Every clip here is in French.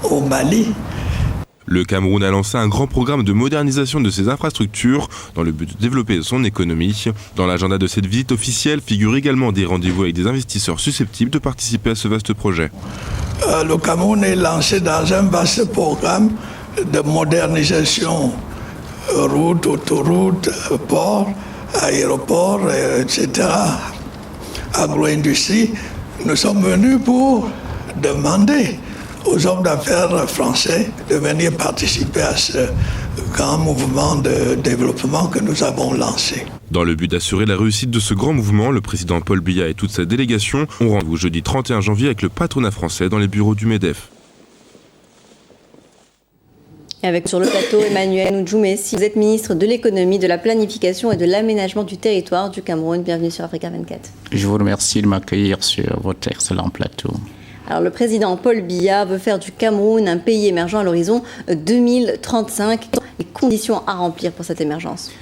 Au Mali. Le Cameroun a lancé un grand programme de modernisation de ses infrastructures dans le but de développer son économie. Dans l'agenda de cette visite officielle figurent également des rendez-vous avec des investisseurs susceptibles de participer à ce vaste projet. Le Cameroun est lancé dans un vaste programme de modernisation, routes, autoroutes, ports, aéroports, etc., agro-industrie. Nous sommes venus pour demander aux hommes d'affaires français de venir participer à ce grand mouvement de développement que nous avons lancé. Dans le but d'assurer la réussite de ce grand mouvement, le président Paul Biya et toute sa délégation ont rendez-vous jeudi 31 janvier avec le patronat français dans les bureaux du MEDEF. Et avec sur le plateau Emmanuel Ndjoumessi, vous êtes ministre de l'économie, de la planification et de l'aménagement du territoire du Cameroun. Bienvenue sur Africa 24. Je vous remercie de m'accueillir sur votre excellent plateau. Alors, le président Paul Biya veut faire du Cameroun un pays émergent à l'horizon 2035. Les conditions à remplir pour cette émergence?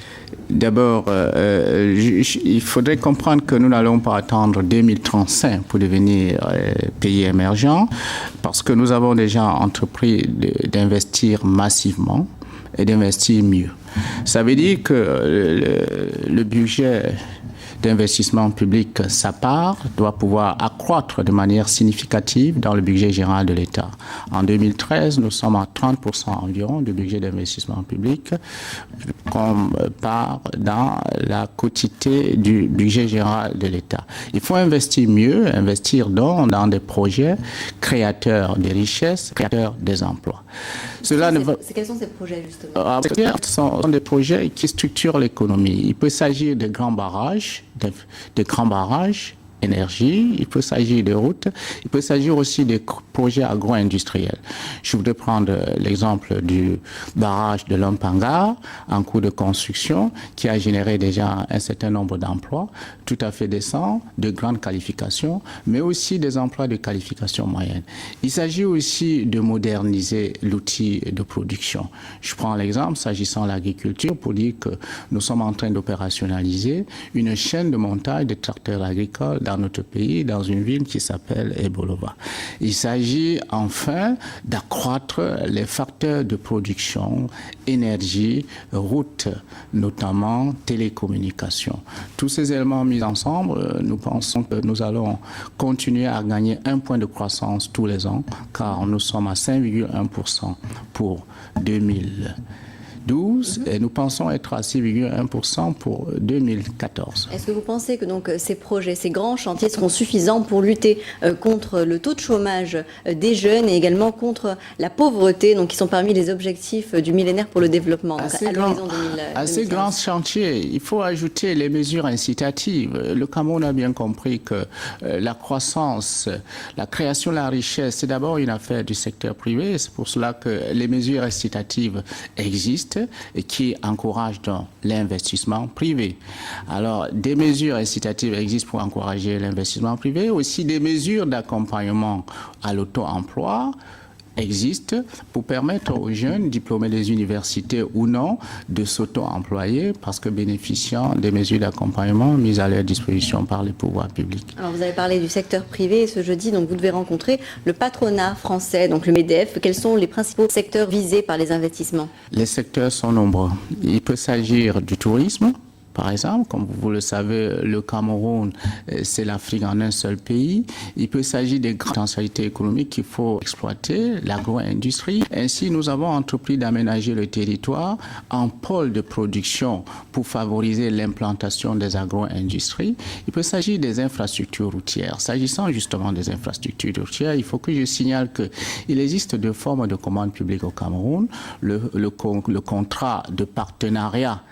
D'abord, il faudrait comprendre que nous n'allons pas attendre 2035 pour devenir pays émergent, parce que nous avons déjà entrepris d'investir massivement et d'investir mieux. Ça veut dire que le budget d'investissement public, sa part, doit pouvoir accroître de manière significative dans le budget général de l'État. En 2013, nous sommes à 30% environ du budget d'investissement public, comme part dans la quotité du budget général de l'État. Il faut investir mieux, investir donc dans des projets créateurs de richesses, créateurs des emplois. Quels sont ces projets, justement? Ce sont des projets qui structurent l'économie. Il peut s'agir de grands barrages, énergie, il peut s'agir de routes, il peut s'agir aussi de projets agro-industriels. Je voudrais prendre l'exemple du barrage de Lompanga en cours de construction qui a généré déjà un certain nombre d'emplois tout à fait décents, de grande qualification, mais aussi des emplois de qualification moyenne. Il s'agit aussi de moderniser l'outil de production. Je prends l'exemple s'agissant de l'agriculture pour dire que nous sommes en train d'opérationnaliser une chaîne de montage de tracteurs agricoles dans notre pays, dans une ville qui s'appelle Ebolova. Il s'agit enfin d'accroître les facteurs de production, énergie, routes, notamment télécommunications. Tous ces éléments mis ensemble, nous pensons que nous allons continuer à gagner 1 point de croissance tous les ans, car nous sommes à 5,1% pour 2012 et nous pensons être à 6,1% pour 2014. Est-ce que vous pensez que donc, ces projets, ces grands chantiers seront suffisants pour lutter contre le taux de chômage des jeunes et également contre la pauvreté, donc, qui sont parmi les objectifs du millénaire pour le développement à ces grands chantiers, il faut ajouter les mesures incitatives. Le Cameroun a bien compris que la croissance, la création de la richesse, c'est d'abord une affaire du secteur privé. C'est pour cela que les mesures incitatives existent et qui encouragent donc l'investissement privé. Alors, des mesures incitatives existent pour encourager l'investissement privé, aussi des mesures d'accompagnement à l'auto-emploi existent pour permettre aux jeunes diplômés des universités ou non de s'auto-employer parce que bénéficiant des mesures d'accompagnement mises à leur disposition par les pouvoirs publics. Alors vous avez parlé du secteur privé ce jeudi, donc vous devez rencontrer le patronat français, donc le MEDEF. Quels sont les principaux secteurs visés par les investissements? Les secteurs sont nombreux. Il peut s'agir du tourisme. Par exemple, comme vous le savez, le Cameroun, c'est l'Afrique en un seul pays. Il peut s'agir des grandes potentialités économiques qu'il faut exploiter, l'agro-industrie. Ainsi, nous avons entrepris d'aménager le territoire en pôle de production pour favoriser l'implantation des agro-industries. Il peut s'agir des infrastructures routières. S'agissant justement des infrastructures routières, il faut que je signale qu'il existe deux formes de commande publique au Cameroun. Le contrat de partenariat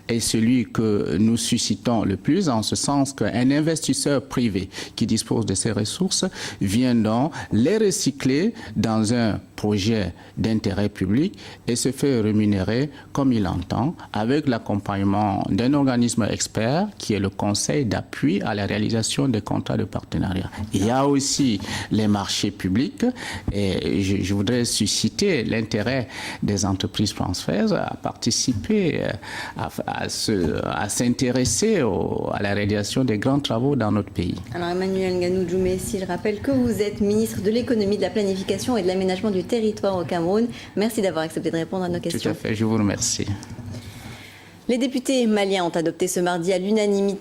est celui que nous suscitons le plus, en ce sens qu'un investisseur privé qui dispose de ces ressources vient donc les recycler dans un projet d'intérêt public et se fait rémunérer comme il entend, avec l'accompagnement d'un organisme expert qui est le conseil d'appui à la réalisation des contrats de partenariat. Il y a aussi les marchés publics et je voudrais susciter l'intérêt des entreprises françaises à participer à s'intéresser à la réalisation des grands travaux dans notre pays. Alors Emmanuel Nganou Djoumessi, je rappelle que vous êtes ministre de l'économie, de la planification et de l'aménagement du territoire au Cameroun. Merci d'avoir accepté de répondre à nos questions. Tout à fait, je vous remercie. Les députés maliens ont adopté ce mardi à l'unanimité